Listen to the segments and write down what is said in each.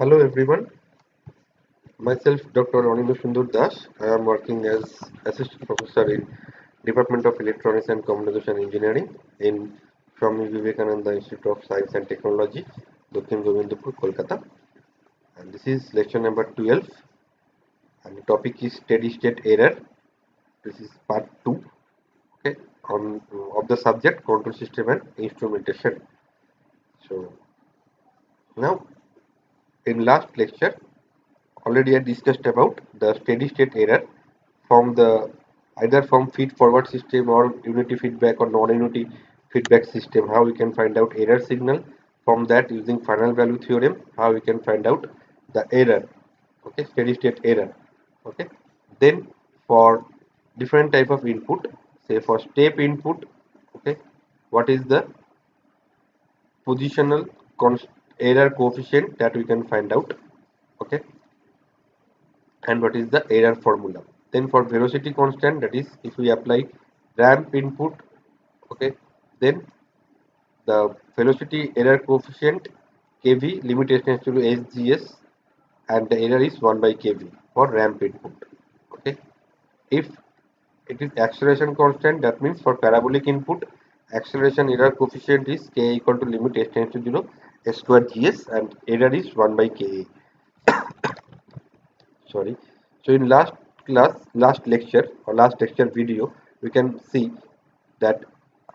Hello everyone, myself Dr. Aninu Sundur Das. I am working as Assistant Professor in Department of Electronics and Communication Engineering in Swami Vivekananda Institute of Science and Technology, Dakshin Govindpur, Kolkata. And this is lecture number 12 and the topic is steady state error. This is part 2, okay, on of the subject control system and instrumentation. So now in last lecture already I discussed about the steady state error from the either from feed forward system or unity feedback or non-unity feedback system, how we can find out error signal. From that, using final value theorem, how we can find out the error, okay, steady state error. Okay, then for different type of input, say for step input, okay, what is the positional error coefficient that we can find out, okay, and what is the error formula. Then for velocity constant, that is if we apply ramp input, okay, then the velocity error coefficient kv limit extends to sgs and the error is 1 by kv for ramp input. Okay, if it is acceleration constant, that means for parabolic input acceleration error coefficient is k equal to limit extends to 0 s square gs and error is 1 by ka. Sorry. So in last lecture or last lecture video, we can see that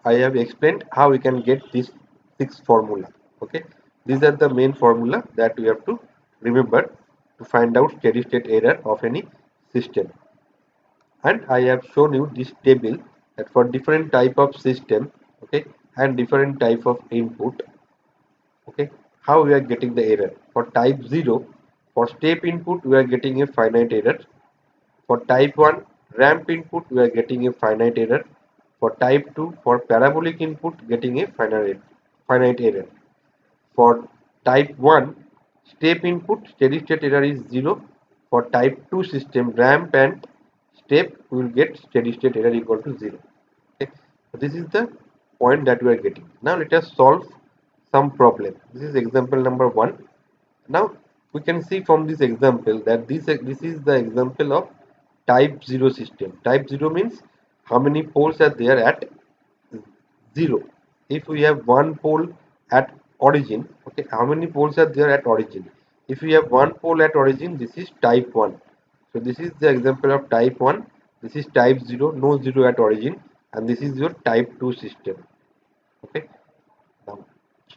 I have explained how we can get this six formula. Okay, these are the main formula that we have to remember to find out steady state error of any system. And I have shown you this table that for different type of system, okay, and different type of input, okay, how we are getting the error. For type 0, for step input we are getting a finite error. For type 1 ramp input we are getting a finite error. For type 2 for parabolic input getting a finite error. For type 1 step input steady state error is 0. For type 2 system ramp and step we will get steady state error equal to 0. Okay. So this is the point that we are getting. Now let us solve some problem. This is example number 1. Now we can see from this example that this is the example of type 0 system. Type 0 means how many poles are there at 0. If we have one pole at origin, okay, how many poles are there at origin? If we have one pole at origin, this is type 1. So this is the example of type 1. This is type 0, no 0 at origin, and this is your type 2 system. Okay, now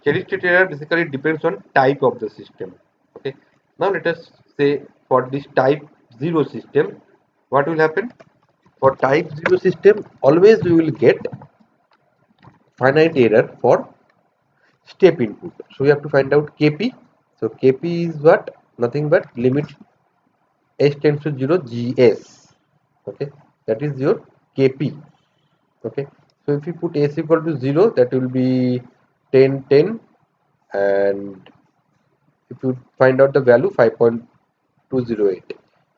steady state error basically depends on type of the system. Okay, now let us say for this type 0 system, what will happen? For type 0 system, always we will get finite error for step input. So we have to find out kp. So kp is what? Nothing but limit s tends to 0 gs. Okay, that is your kp. Okay, so if you put s equal to 0, that will be 10 10, and if you find out the value 5.208.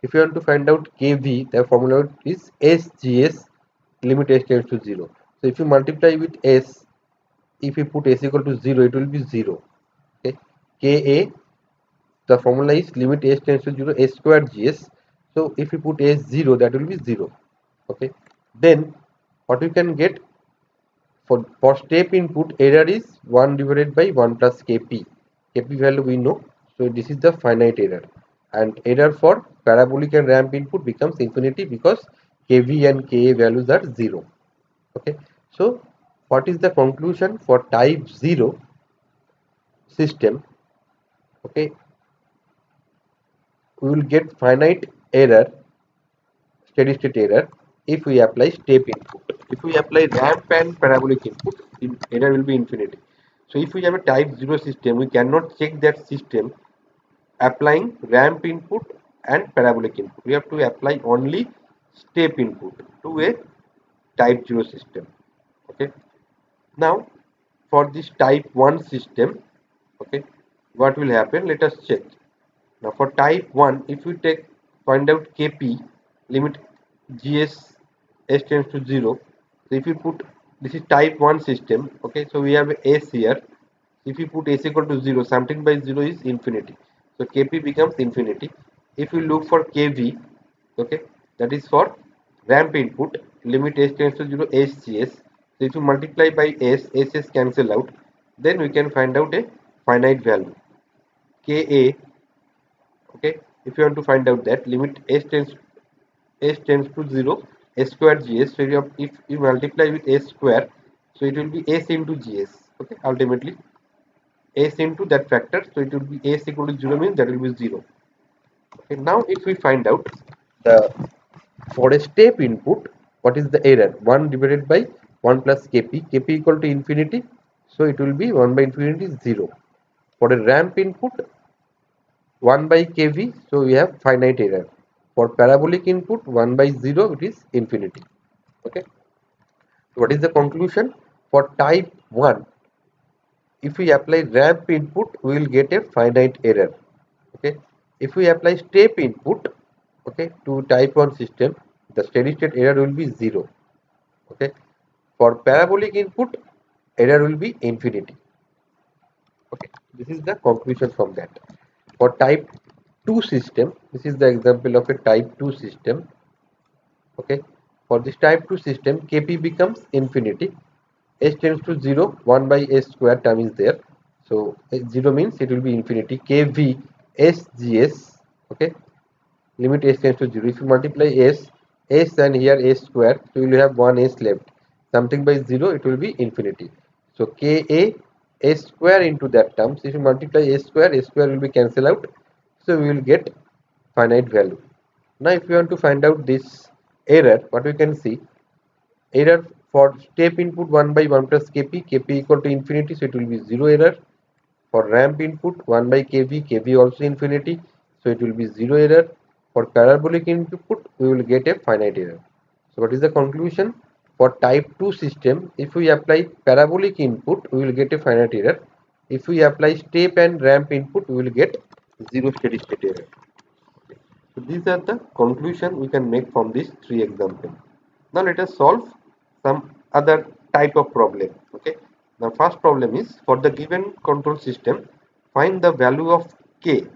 If you want to find out kv, the formula is sgs limit s tends to 0. So if you multiply with s, if you put s equal to 0, it will be 0. Okay, ka, the formula is limit s tends to 0 s square gs. So if you put s 0, that will be 0. Okay, then what you can get for step input, error is 1 divided by 1 plus kp. Kp value we know, so this is the finite error, and error for parabolic and ramp input becomes infinity because kv and ka values are 0. Okay, so what is the conclusion for type 0 system? Okay, we will get finite error, steady state error, if we apply step input. If we apply ramp and parabolic input, error will be infinity. So if we have a type 0 system, we cannot check that system applying ramp input and parabolic input. We have to apply only step input to a type 0 system. Okay, now for this type 1 system, okay, what will happen? Let us check. Now for type 1, if we take find out kp limit gs s tends to 0. So if you put, this is type 1 system, okay, so we have s here. If you put s equal to 0, something by 0 is infinity. so Kp becomes infinity. If we look for Kv, okay, that is for ramp input, limit s tends to 0 SGS. So if you multiply by s, ss cancel out, then we can find out a finite value Ka. Okay, if you want to find out that limit s tends to 0 s square gs, so if you multiply with s square, so it will be s into gs. Okay, ultimately s into that factor, so it will be s equal to 0 means that will be 0. Okay, now if we find out the for a step input, what is the error? 1 divided by 1 plus kp equal to infinity, so it will be 1 by infinity 0. For a ramp input, 1 by kV, so we have finite error. For parabolic input, 1 by 0, it is infinity. Okay. So what is the conclusion? For type 1, if we apply ramp input, we will get a finite error. Okay. If we apply step input, okay, to type 1 system, the steady state error will be 0. Okay. For parabolic input, error will be infinity. Okay. This is the conclusion from that. For type 2 system, this is the example of a type 2 system. Okay, for this type 2 system, Kp becomes infinity, s tends to 0, 1 by s square term is there, so 0 means it will be infinity, Kv sgs. Okay, limit s tends to 0, if you multiply s and here s square, so you will have 1 s left, something by 0 it will be infinity, so Ka s square into that term, so if you multiply s square will be cancel out, so we will get finite value. Now if you want to find out this error, what we can see, error for step input 1 by 1 plus kp equal to infinity, so it will be 0 error. For ramp input 1 by kv also infinity, so it will be 0 error. For parabolic input, we will get a finite error. So what is the conclusion? For type 2 system, if we apply parabolic input, we will get a finite error. If we apply step and ramp input, we will get 0 steady state error. So these are the conclusion we can make from these three examples. Now let us solve some other type of problem. Okay. The first problem is, for the given control system, find the value of k.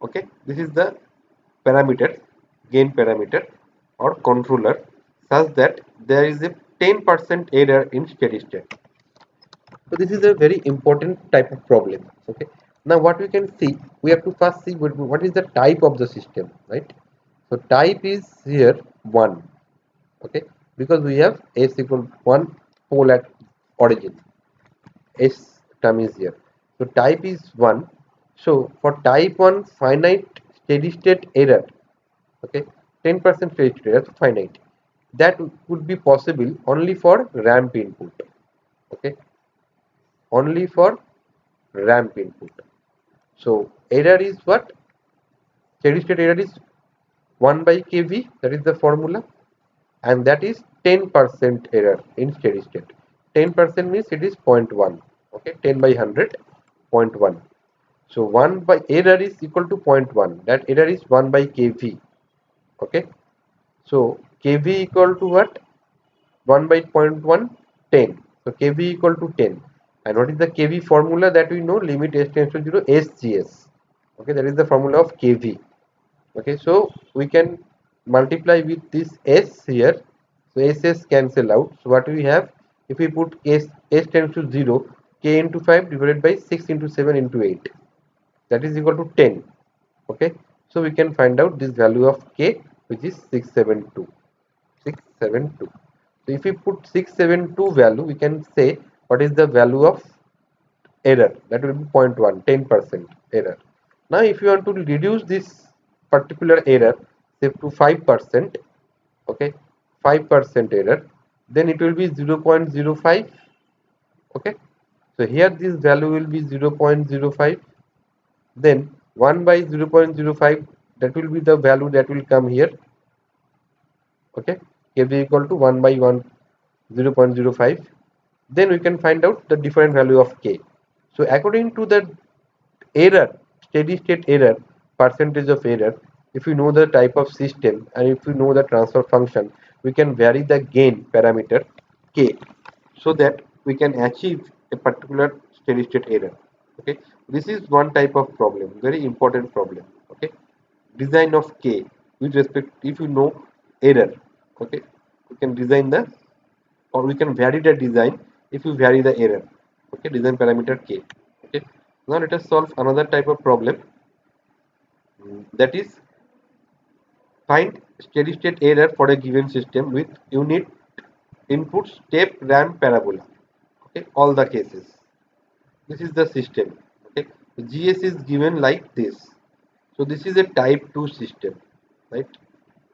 Okay. This is the parameter, gain parameter or controller, such that there is a 10% error in steady state. So this is a very important type of problem. Okay. Now what we can see, we have to first see what is the type of the system, right? So type is here 1. Okay, because we have s equal 1 pole at origin, s term is here, so type is 1. So for type 1 finite steady state error, okay, 10% steady state error, finite, that would be possible only for ramp input. Okay, only for ramp input. So error is what? Steady state error is 1 by kv, that is the formula, and that is 10% error in steady state. 10% means it is 0.1. Okay, 10 by 100, 0.1. So 1 by error is equal to 0.1. That error is 1 by kv. Okay, so kv equal to what? 1 by 0.1, 10. So kv equal to 10. And what is the kv formula that we know? Limit s tends to 0 sgs. Okay, that is the formula of kv. Okay, so we can multiply with this s here, so ss cancel out, so what we have, if we put s tends to 0, k into 5 divided by 6 into 7 into 8, that is equal to 10. Okay, so we can find out this value of k, which is 672. 672. So if we put 672 value, we can say what is the value of error, that will be 0.1, 10% error. Now if you want to reduce this particular error, say to 5%, okay, 5% error, then it will be 0.05. Okay, so here this value will be 0.05, then 1 by 0.05, that will be the value that will come here. Okay, kv equal to 1 by 1, 0.05, then we can find out the different value of k. So according to the error, steady state error, percentage of error, if we know the type of system and if we know the transfer function, we can vary the gain parameter k, so that we can achieve a particular steady state error. Okay, this is one type of problem, very important problem. Okay, design of k with respect, if you know error, okay, we can design the, or we can vary the design if you vary the error. Okay, design parameter k. Okay, now let us solve another type of problem, that is find steady state error for a given system with unit input step ramp parabola. Okay, all the cases, this is the system. Okay, the gs is given like this. So this is a type 2 system, right?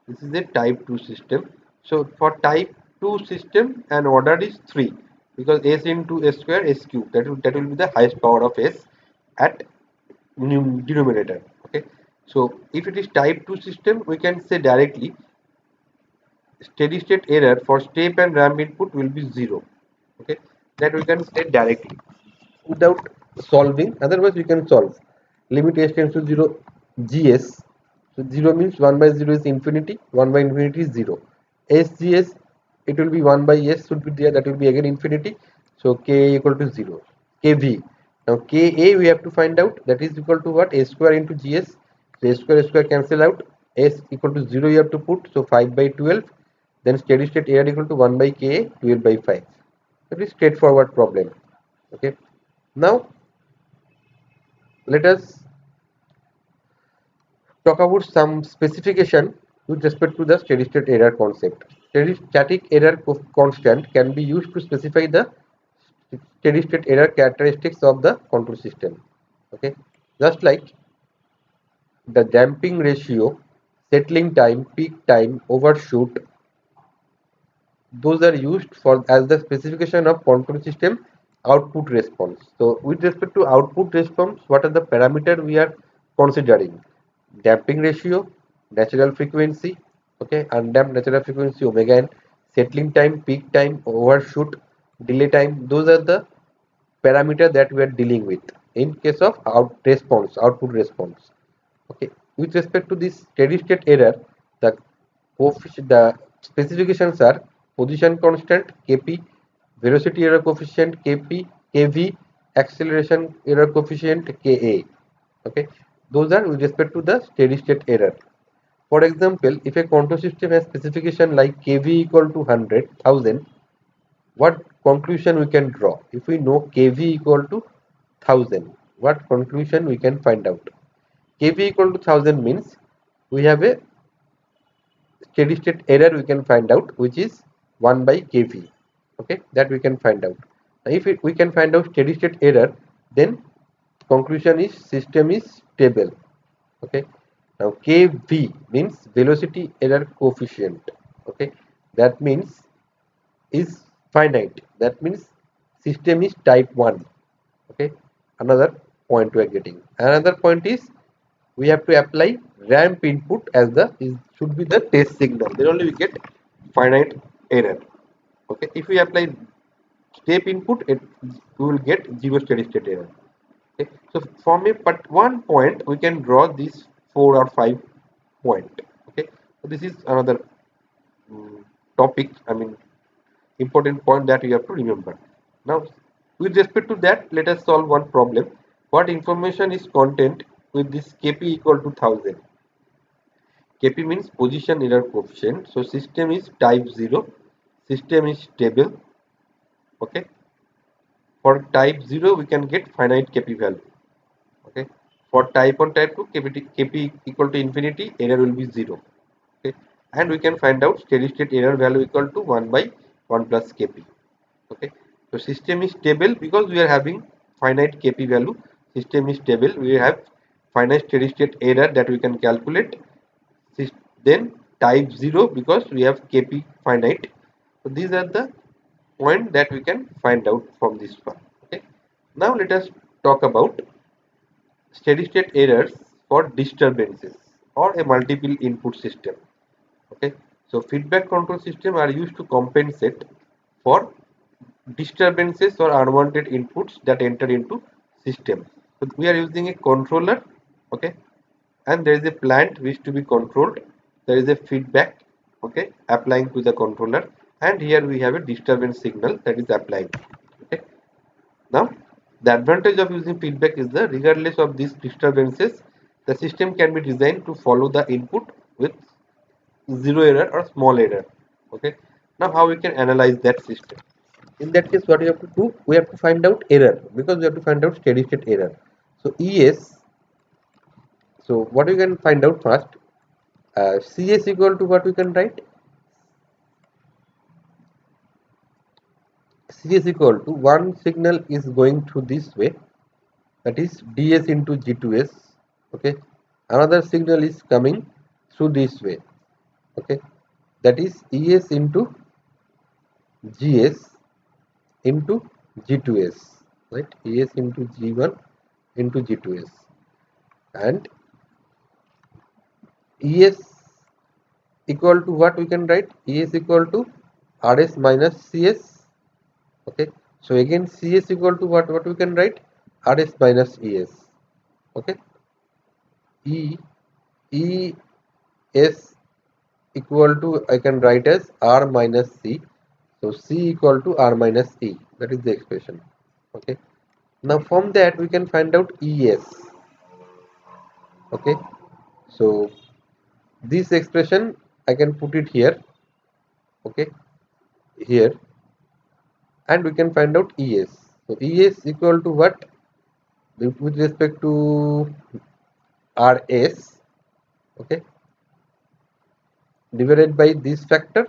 This is a type 2 system. So for type 2 system, an order is 3, because s into s square s cube, that will be the highest power of s at denominator. Okay, so if it is type 2 system, we can say directly steady state error for step and ramp input will be 0. Okay, that we can say directly without solving. Otherwise we can solve limit s tends to 0 gs. So 0 means 1 by 0 is infinity, 1 by infinity is 0. sgs, it will be 1 by s should be there, that will be again infinity. So k equal to 0. Kv, now ka we have to find out, that is equal to what, s square into gs. So s square cancel out, s equal to 0 you have to put, so 5 by 12. Then steady state error equal to 1 by ka, 12 by 5. That is straightforward problem. Okay, now let us talk about some specification with respect to the steady state error concept. Steady static error constant can be used to specify the steady state error characteristics of the control system. Okay, just like the damping ratio, settling time, peak time, overshoot, those are used for as the specification of control system output response. So with respect to output response, what are the parameter we are considering? Damping ratio, natural frequency, okay, undamped natural frequency omega n, settling time, peak time, overshoot, delay time. Those are the parameter that we are dealing with in case of output response. Okay, with respect to this steady state error, the the specifications are position constant kp, velocity error coefficient kp, kv, acceleration error coefficient ka. Okay, those are with respect to the steady state error. For example, if a control system has specification like kv equal to 100,000, what conclusion we can draw? If we know kv equal to 1000, what conclusion we can find out? kv equal to 1000 means we have a steady state error we can find out, which is 1 by kv. Okay, that we can find out. If we can find out steady state error, then conclusion is system is stable. Okay, now kv means velocity error coefficient. Okay, that means is finite, that means system is type 1. Okay, another point we are getting. Another point is we have to apply ramp input as the should be the test signal, then only we get finite error. Okay, if we apply step input, we will get zero steady state error. Okay, so from a but one point we can draw these 4 or 5 point. Okay, so this is another topic, I mean important point that you have to remember. Now with respect to that, let us solve one problem. What information is content with this kp equal to 1000? Kp means position error coefficient. So system is type 0, system is stable. Okay, for type 0 we can get finite kp value. Okay, for type 1, type 2, kp equal to infinity, error will be 0. Okay, and we can find out steady state error value equal to 1 by 1 plus kp. Okay, so system is stable because we are having finite kp value. System is stable, we have finite steady state error that we can calculate. Then type 0 because we have kp finite. So these are the point that we can find out from this one. Okay, now let us talk about steady state errors for disturbances or a multiple input system. Okay, so feedback control system are used to compensate for disturbances or unwanted inputs that enter into system. So we are using a controller. Okay, and there is a plant which to be controlled, there is a feedback, okay, applying to the controller, and here we have a disturbance signal that is applying. Okay, now The advantage of using feedback is that regardless of these disturbances, the system can be designed to follow the input with zero error or small error. Okay. Now how we can analyze that system? In that case, what we have to do? We have to find out error, because we have to find out steady state error. So ES. So what we can find out first? CS equal to what we can write? CS equal to one signal is going through this way, that is ds into g2s. Okay, another signal is coming through this way. Okay, that is es into gs into g2s, right? Es into g1 into g2s, and es equal to what we can write? Es equal to rs minus cs. Okay, so again cs equal to what we can write? Rs minus es. Okay, e e s equal to, I can write as r minus c. So c equal to r minus e. That is the expression. Okay. Now from that we can find out es. Okay. So this expression I can put it here. Okay. Here, and we can find out es. So es equal to what? With respect to rs. Okay. Divided by this factor.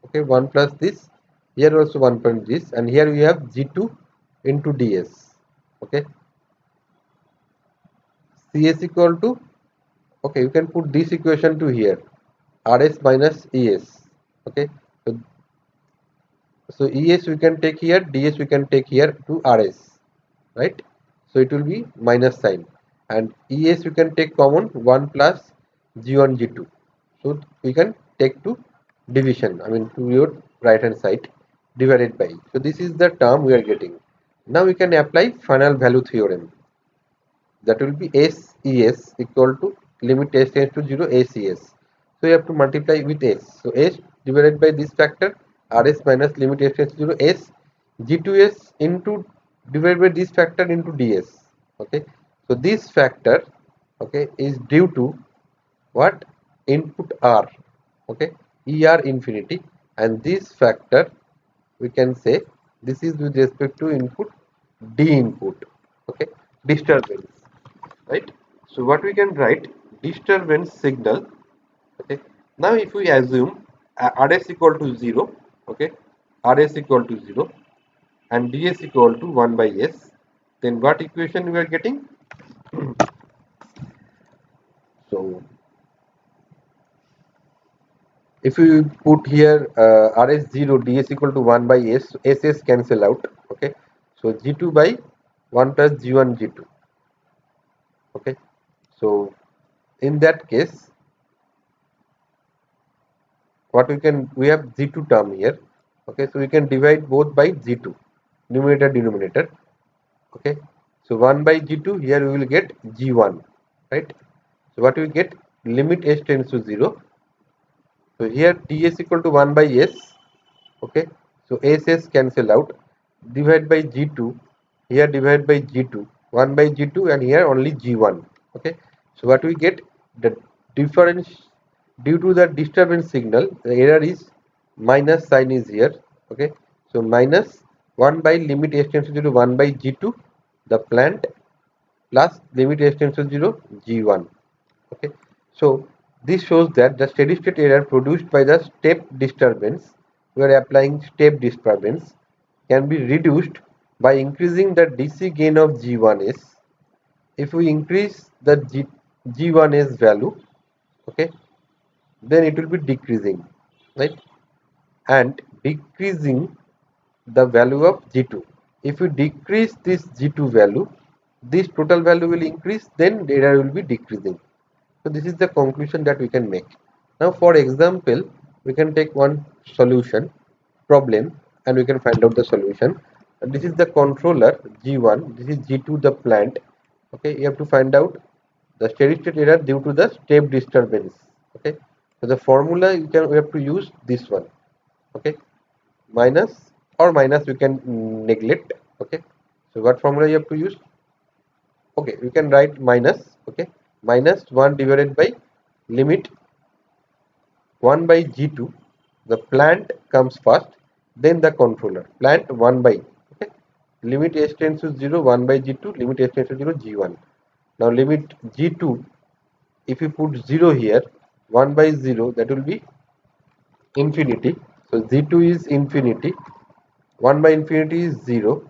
Okay, 1 plus this, here also 1 point this, and here we have g2 into ds. Okay, cs equal to, okay, you can put this equation to here, rs minus es. Okay, so, es we can take here, ds we can take here to rs, right? So it will be minus sign, and es we can take common, 1 plus g1 g2. So we can take to division, I mean to your right hand side, divided by. So this is the term we are getting. Now we can apply final value theorem. That will be SES equal to limit s tends to 0 SES. So you have to multiply with s. So s divided by this factor, rs minus limit s tends to 0 s, g2s into divided by this factor into ds. Okay, so this factor, okay, is due to what? Input r. Okay, er infinity, and this factor we can say this is with respect to input d input. Okay, disturbance, right? So what we can write? Disturbance signal. Okay, now if we assume rs equal to 0, okay, rs equal to 0 and ds equal to 1 by s, then what equation we are getting? So if we put here rs0 ds equal to 1 by s, ss cancel out. Okay, so g2 by 1 plus g1 g2. Okay, so in that case, what we have g2 term here. Okay, so we can divide both by g2, numerator denominator. Okay, so 1 by g2, here we will get g1, right? So what we get? Limit s tends to 0. So here ds equal to 1 by s. Okay, so ss cancel out, divide by g2, here divide by g2, 1 by g2, and here only g1. Okay, so what we get? The difference due to the disturbance signal, the error is minus sign is here. Okay, so minus 1 by limit s tends to 0 1 by g2, the plant, plus limit s tends to 0 g1. Okay, so this shows that the steady state error produced by the step disturbance, we are applying step disturbance, can be reduced by increasing the DC gain of G1s. If we increase the G1s value, okay, then it will be decreasing, right? And decreasing the value of G2. If we decrease this G2 value, this total value will increase, then the error will be decreasing. So this is the conclusion that we can make. Now for example, we can take one solution problem and we can find out the solution. And this is the controller G1, this is G2 the plant. Okay, you have to find out the steady state error due to the step disturbance. Okay, so the formula we have to use this one. Okay, minus, or minus we can neglect. Okay, So what formula you have to use? Okay, you can write minus. Okay, minus 1 divided by limit 1 by G2. The plant comes first, then the controller. Plant 1 by, okay, limit s tends to 0, 1 by G2, limit s tends to 0, G1. Now limit G2, if you put 0 here, 1 by 0, that will be infinity. So G2 is infinity, 1 by infinity is 0,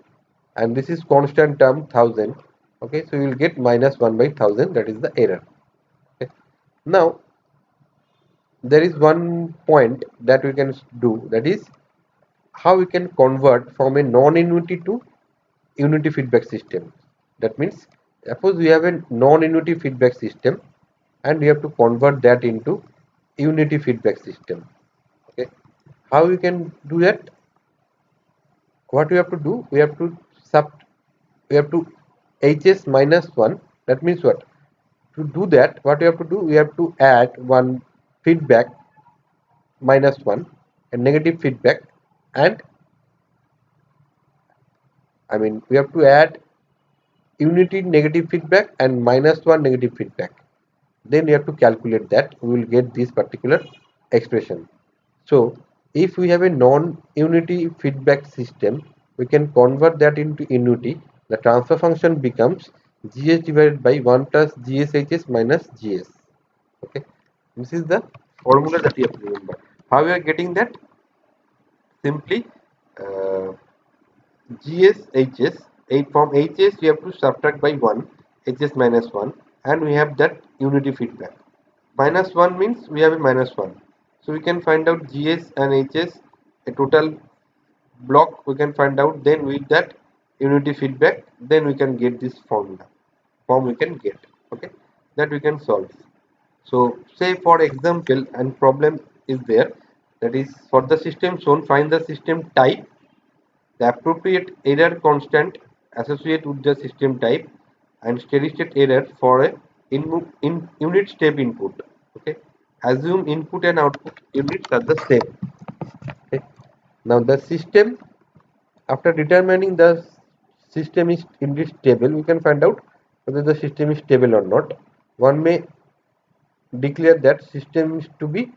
and this is constant term 1000. Okay, so you will get minus 1 by 1000, that is the error. Okay. Now there is one point that we can do, that is how we can convert from a non-unity to unity feedback system. That means suppose we have a non-unity feedback system and we have to convert that into unity feedback system. Okay, how we can do that? What we have to do? We have to sub. We have to hs minus 1. That means what? To do that, what we have to do? We have to add one feedback minus 1 and negative feedback, and we have to add unity negative feedback and minus 1 negative feedback. Then we have to calculate that. We will get this particular expression. So if we have a non-unity feedback system, we can convert that into unity. The transfer function becomes gs divided by 1 plus gshs minus gs. Okay, this is the formula that you have to remember. How we are getting that? Simply uh, gs hs, 8 from hs we have to subtract by 1, hs minus 1, and we have that unity feedback. Minus 1 means we have a minus 1. So we can find out gs and hs, a total block we can find out, then with that unity feedback, then we can get this formula. Form we can get. Okay, that we can solve. So say for example, and problem is there, that is for the system shown, find the system type, the appropriate error constant associated with the system type, and steady state error for a in unit step input. Okay, assume input and output units are the same. Okay, now the system, after determining the system is indeed stable, we can find out whether the system is stable or not. One may declare that system is to be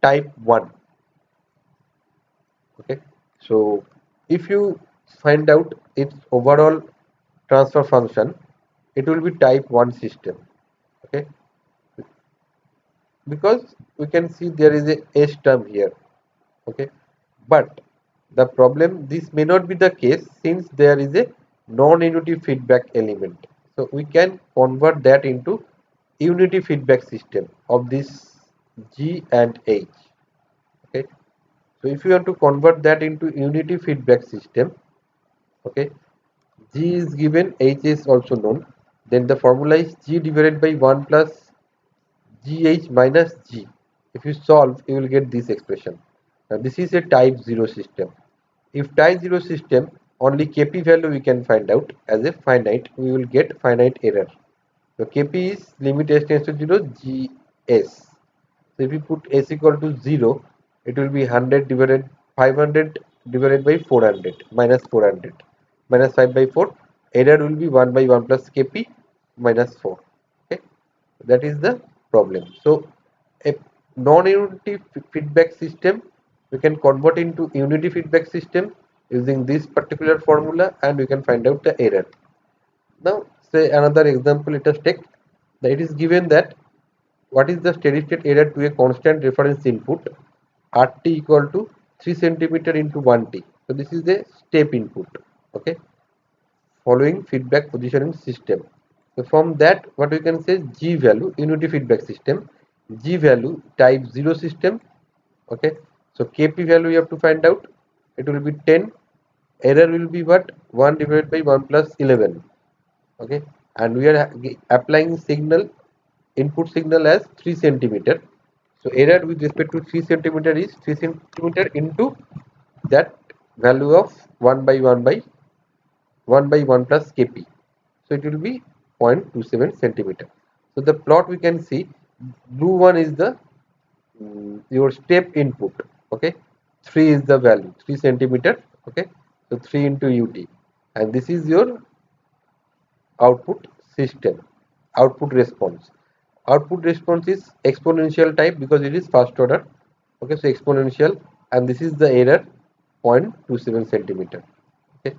type 1. Okay, so if you find out its overall transfer function, it will be type 1 system. Okay, because we can see there is a s term here. Okay, but the problem, this may not be the case since there is a non-unity feedback element. So we can convert that into unity feedback system of this g and h. Okay, so if you want to convert that into unity feedback system, okay, g is given, h is also known, then the formula is g divided by 1 plus gh minus g. If you solve, you will get this expression. Now this is a type 0 system. If type 0 system, only kp value we can find out as a finite, we will get finite error. So kp is limit s tends to 0 gs. So if you put s equal to 0, it will be 100 divided 500 divided by 400 minus 400 minus 5 by 4. Error will be 1 by 1 plus kp minus 4. Okay, that is the problem. So a non-unity feedback system we can convert into unity feedback system using this particular formula, and we can find out the error. Now say another example, let us take that it is given that what is the steady state error to a constant reference input RT equal to 3 centimeter into 1t. So this is the step input. Okay, following feedback positioning system. So from that, what we can say, G value, unity feedback system, G value type 0 system. Okay, so KP value you have to find out. It will be 10. Error will be what? 1 divided by 1 plus 11. Okay, and we are applying signal, input signal as 3 centimeter. So error with respect to 3 centimeter is 3 centimeter into that value of 1 by 1 by 1 by 1 plus kp. So it will be 0.27 centimeter. So the plot we can see, blue one is the your step input. Okay, 3 is the value, 3 centimeter. Okay, so 3 into ut. and this is your output system, output response. Output response is exponential type because it is first order. Okay, so exponential, and this is the error 0.27 centimeter. Okay,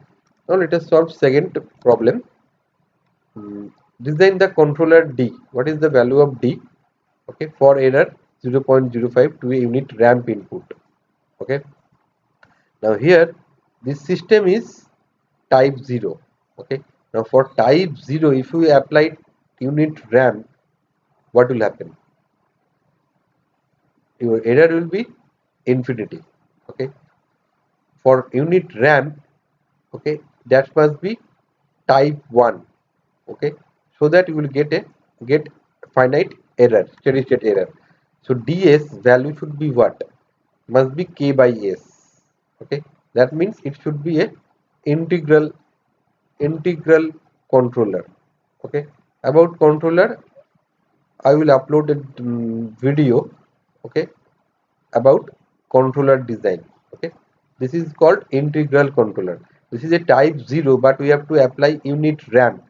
now let us solve second problem. Design the controller D. What is the value of D? Okay, for error 0.05 to a unit ramp input. Okay, now here this system is type 0. Okay, now for type 0, if we apply unit ramp, what will happen? Your error will be infinity. Okay, for unit ramp, okay, that must be type 1. Okay, so that you will get finite error, steady state error. So ds value should be what? Must be k by s. Okay, that means it should be a integral integral controller. Okay, about controller, I will upload a video, okay, about controller design. Okay, this is called integral controller. This is a type 0, but we have to apply unit ramp.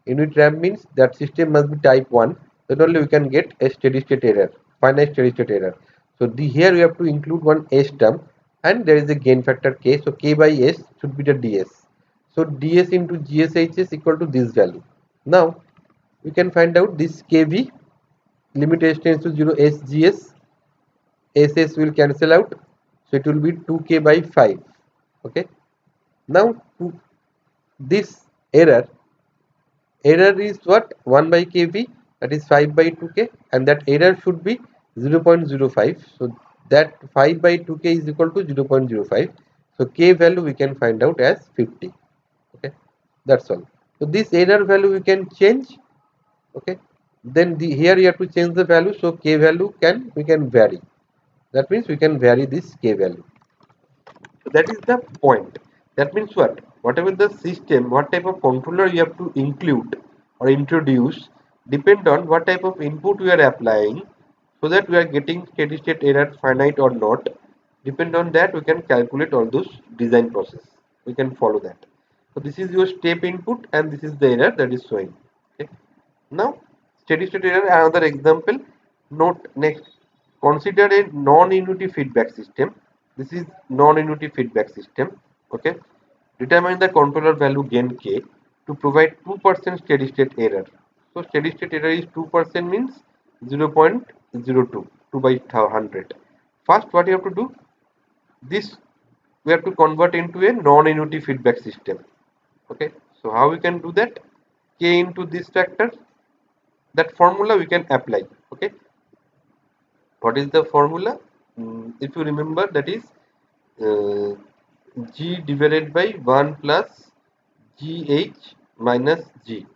Unit ramp means that system must be type 1, then only we can get a steady state error, finite steady state error. So here we have to include one s term, and there is a gain factor k, so k by s should be the ds. So ds into gshs equal to this value. Now we can find out this kv, limit s tends to 0, sgs, ss will cancel out, so it will be 2k by 5. Okay, now this error is what? 1 by kv, that is 5 by 2k, and that error should be 0.05. So that 5 by 2k is equal to 0.05. So k value we can find out as 50. Okay, that's all. So this error value we can change. Okay, then here you have to change the value, so k value we can vary. That means we can vary this k value. So that is the point. That means what? Whatever the system, what type of controller you have to include or introduce, depend on what type of input we are applying, so that we are getting steady state error finite or not. Depend on that, we can calculate all those design process. We can follow that. So this is your step input, and this is the error that is showing. Okay. Now steady state error, another example. Note next. Consider a non-unity feedback system. This is non-unity feedback system. Okay. Determine the controller value gain k to provide 2% steady state error. So steady state error is 2% means 0.02, 2 by 100. First, what you have to do? This we have to convert into a non-unity feedback system. Okay. So how we can do that? K into this factor. That formula we can apply. Okay. What is the formula? If you remember, that is uh, g divided by 1 plus gh minus g.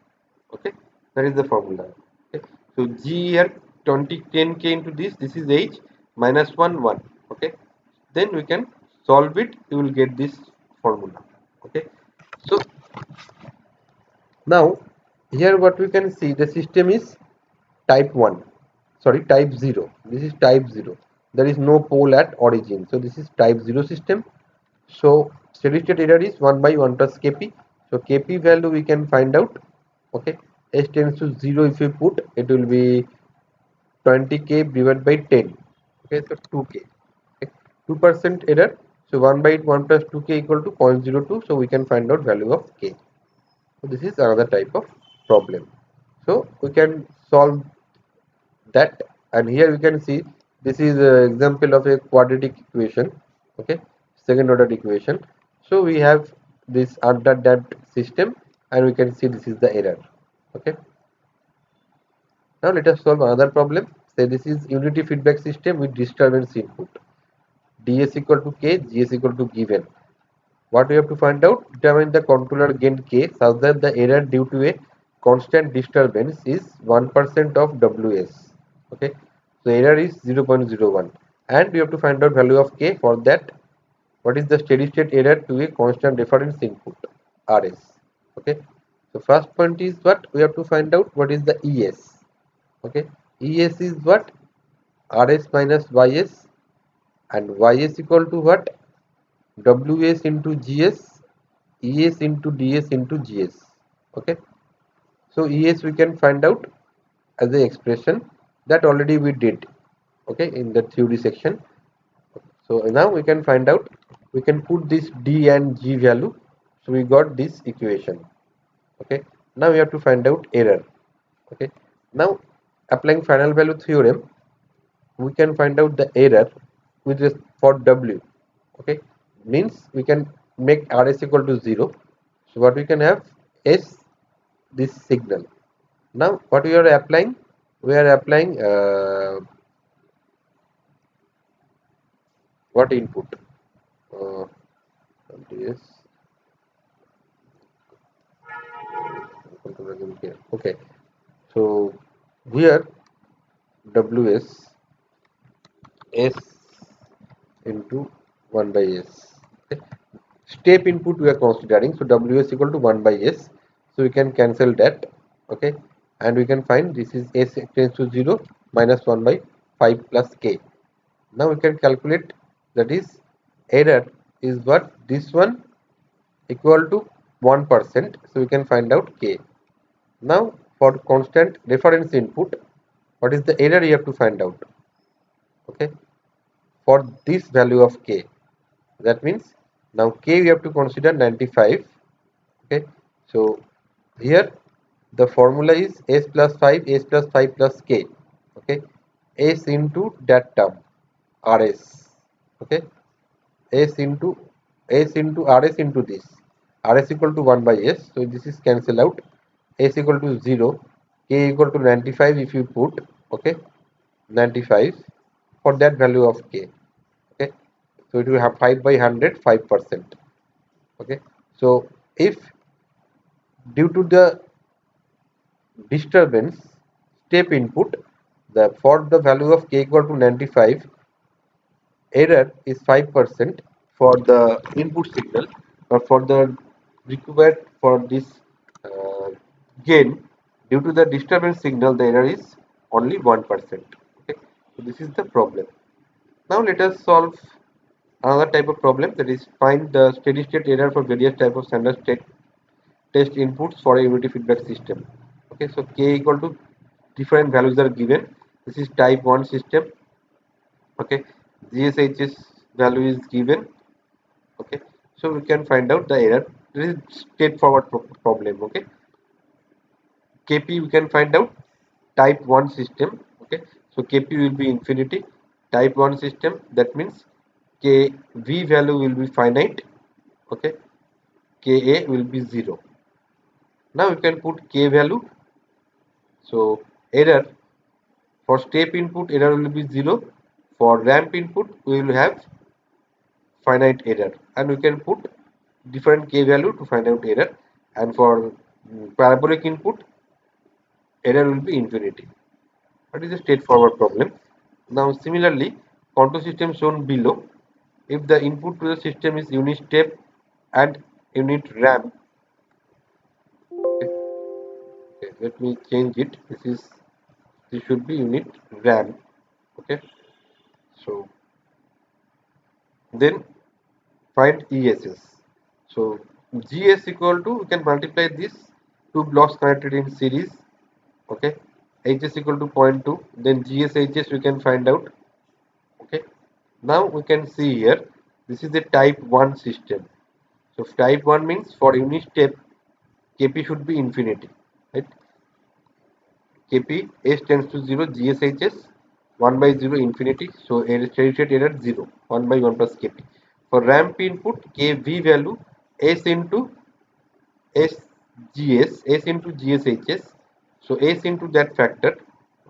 Okay, that is the formula. Okay, so g here 10k into this is h minus 1 1. Okay, then we can solve it, you will get this formula. Okay, so now here what we can see, the system is type 1, sorry, type 0. This is type 0. There is no pole at origin, so this is type 0 system. So steady state error is 1 by 1 plus kp. So kp value we can find out. Okay, s tends to 0, if we put, it will be 20k divided by 10. Okay, so 2k. Okay, 2% error, so 1 by 1 plus 2k equal to 0.02. So we can find out value of k. So this is another type of problem. So we can solve that, and here we can see this is an example of a quadratic equation. Okay, second order equation. So we have this underdamped system, and we can see this is the error. Okay, now let us solve another problem. Say this is unity feedback system with disturbance input, ds equal to k, gs equal to given. What we have to find out? Determine the controller gain k such that the error due to a constant disturbance is 1% of ws. Okay, so error is 0.01, and we have to find out value of k. For that, what is the steady state error to a constant reference input, rs. Okay, so first point is what? We have to find out what is the es. Okay, es is what? Rs minus ys, and ys equal to what? Ws into gs ES into DS into GS. Okay, so ES we can find out as the expression that already we did, okay, in the theory section. So now we can find out, we can put this D and G value, so we got this equation. Okay, now we have to find out error. Okay, now applying final value theorem, we can find out the error with this for W. Okay, means we can make RS equal to 0. So what we can have is this signal. Now what we are applying, we are applying what input, uh, yes, okay, so here WS S into 1 by S. Okay. Step input we are considering, so WS equal to 1 by S, so we can cancel that. Okay, and we can find this is S tends to 0 minus 1 by 5 plus K. Now we can calculate, that is error is what, this one equal to 1%, so we can find out K. Now for constant reference input, what is the error you have to find out? Okay, for this value of K, that means now K we have to consider 95. Okay, so here the formula is S plus 5, S plus 5 plus K. Okay, S into that term RS. Okay, S into RS into this, RS equal to 1 by S, so this is cancel out, S equal to 0, K equal to 95 if you put. Okay, 95 for that value of K. Okay, so it will have 5 by 100, 5%. Okay, so if due to the disturbance step input, the for the value of K equal to 95, error is 5% for the input signal, but for the required for this uh, gain, due to the disturbance signal, the error is only 1%. Okay, so this is the problem. Now let us solve another type of problem, that is find the steady state error for various type of standard state test inputs for a unity feedback system. Okay, so K equal to different values are given. This is type 1 system. Okay, GSH's value is given. Okay, so we can find out the error. This is straightforward problem. Okay, KP we can find out type 1 system. Okay, so KP will be infinity. Type 1 system, that means KV value will be finite. Okay, KA will be 0. Now you can put K value. So error for step input, error will be 0. For ramp input, we will have finite error, and we can put different K value to find out error. And for parabolic input, error will be infinity. That is a straightforward problem. Now similarly, control system shown below. If the input to the system is unit step and unit ramp, okay, let me change it. This should be unit ramp. Okay, so then find ESS. So GS equal to, we can multiply this two blocks connected in series. Okay, HS equal to 0.2, then GS HS we can find out. Okay, now we can see here, this is a type 1 system. So type 1 means for unit step KP should be infinity, right? KP S tends to 0, GS HS 1 by 0 infinity, so steady state error 0, 1 by 1 plus KP. For ramp input, KV value S into S into GSHS, so S into that factor.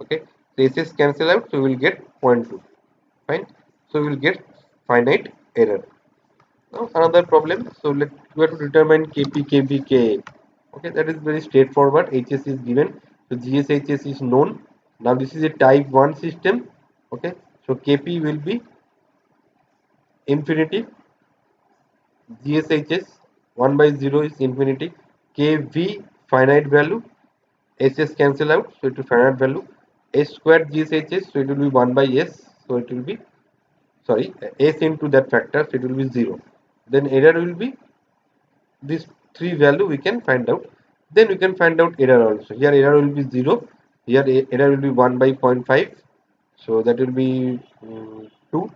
Okay, so SS cancel out, so we will get 0.2. Fine, so we will get finite error. Now another problem, so we have to determine KP, KB, KA. Okay, that is very straightforward. HS is given, so GSHS is known. Now this is a type 1 system. Okay, so KP will be infinity, GSHS 1 by 0 is infinity, KV finite value, SS cancel out, so it will finite value, S squared GSHS, so it will be 1 by S, so it will be, sorry, S into that factor, so it will be 0. Then error will be these three value we can find out. Then we can find out error also. Here error will be 0, here error will be 1 by 0.5, so that will be 2,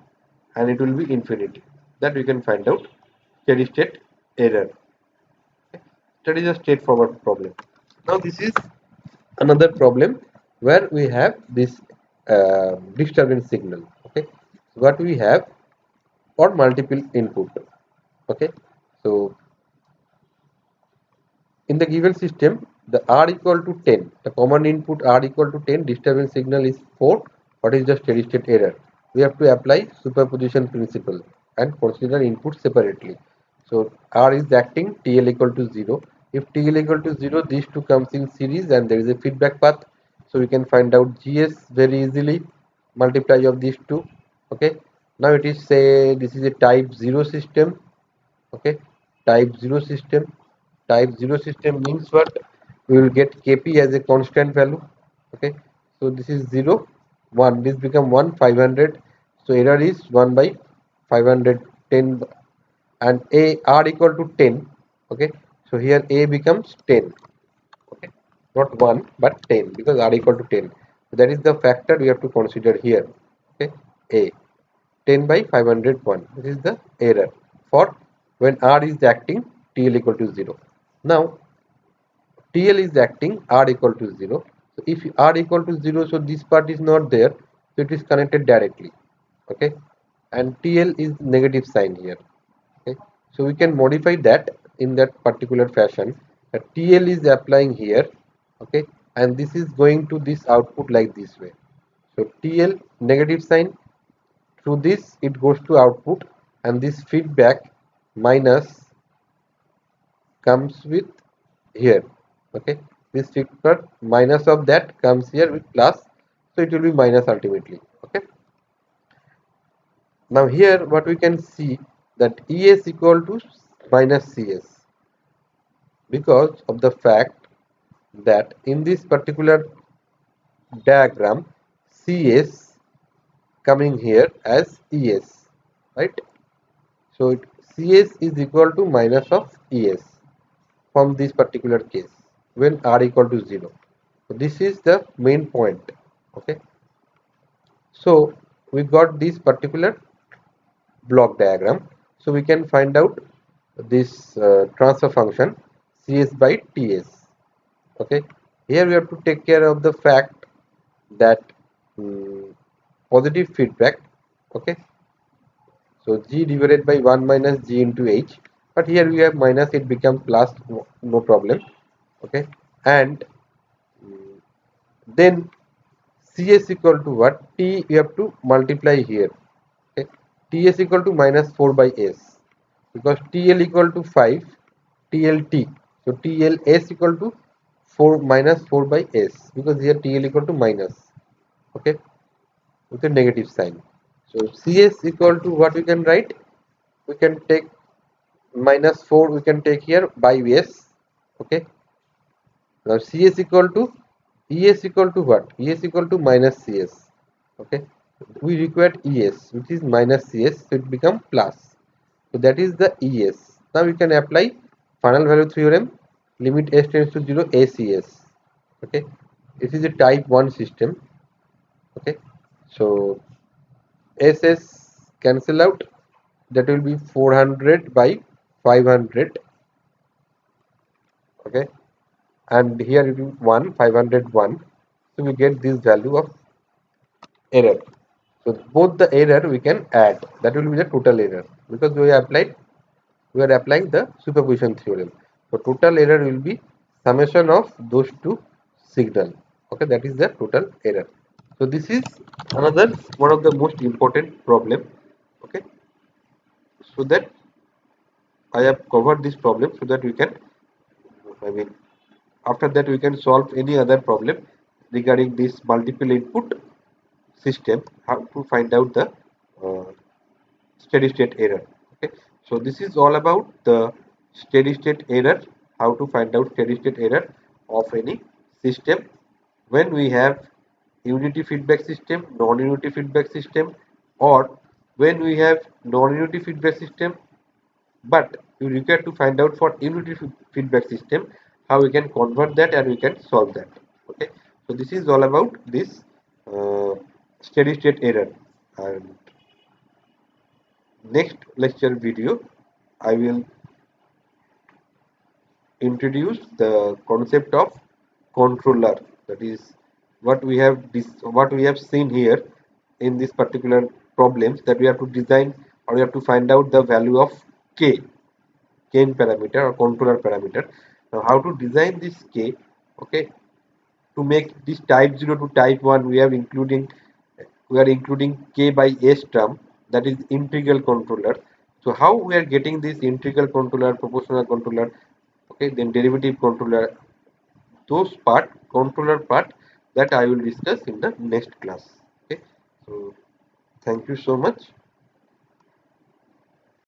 and it will be infinity. That we can find out steady state error. That is a straightforward problem. Now this is another problem where we have this disturbance signal. Okay, what we have or multiple input. Okay, so in the given system, the R equal to 10, the common input R equal to 10, disturbance signal is 4. What is the steady state error? We have to apply superposition principle and consider input separately. So R is acting, TL equal to 0. If TL equal to 0, these two comes in series and there is a feedback path. So we can find out GS very easily, multiply of these two. Okay. Now it is say this is a type 0 system. Okay, type 0 system. Type 0 system means what? We will get kp as a constant value. Okay, so this is 0 1, this become 1 500, so error is 1 by 510, and a r equal to 10. Okay, so here a becomes 10. Okay, not 1 but 10, because r equal to 10, so that is the factor we have to consider here. Okay, a 10 by 501. This is the error for when R is acting TL equal to 0. Now TL is acting R equal to 0. So if R equal to 0, so this part is not there. So it is connected directly. Okay. And TL is negative sign here. Okay. So we can modify that in that particular fashion. That TL is applying here. Okay. And this is going to this output like this way. So TL negative sign, through this it goes to output, and this feedback minus comes with here. Okay, this feedback minus of that comes here with plus, so it will be minus ultimately. Okay, now here what we can see, that ES equal to minus CS, because of the fact that in this particular diagram CS coming here as ES, right? So CS is equal to minus of ES from this particular case when R equal to 0. So this is the main point. Okay. So we got this particular block diagram. So we can find out this transfer function CS by TS. Okay. Here we have to take care of the fact that positive feedback. Okay. So G divided by 1 minus G into H, but here we have minus, it becomes plus, no problem. Okay, and then Cs equal to what? T we have to multiply here. Okay, Ts equal to minus 4 by S, because TL equal to 5, TLT, so TLS equal to 4 minus 4 by S, because here TL equal to minus. Okay, with a negative sign. So CS equal to what we can write? We can take minus 4, we can take here by S. Okay, now CS equal to ES equal to what? ES equal to minus CS. Okay, we require ES, which is minus CS, so it become plus. So that is the ES. Now we can apply final value theorem. Limit S tends to 0, ACS. Okay, this is a type 1 system. Okay, so SS cancel out. That will be 400 by 500. Okay, and here it will 1 501. So we get this value of error. So both the error we can add. That will be the total error, because we are applying the superposition theorem. So total error will be summation of those two signal. Okay, that is the total error. So this is another one of the most important problem. Okay, so that I have covered this problem, so that we can, I mean, after that we can solve any other problem regarding this multiple input system, how to find out the uh, steady state error. Okay, so this is all about the steady state error, how to find out steady state error of any system when we have unity feedback system, non-unity feedback system, or when we have non-unity feedback system but you require to find out for unity feedback system how we can convert that and we can solve that. Okay, so this is all about this uh, steady state error. And next lecture video I will introduce the concept of controller. That is what we have seen here in this particular problems, that we have to design or we have to find out the value of k gain parameter or controller parameter. Now how to design this k? Okay, to make this type 0 to type 1, we are including k by s term, that is integral controller. So how we are getting this integral controller, proportional controller, okay, then derivative controller, those controller part, that I will discuss in the next class. Okay, so thank you so much.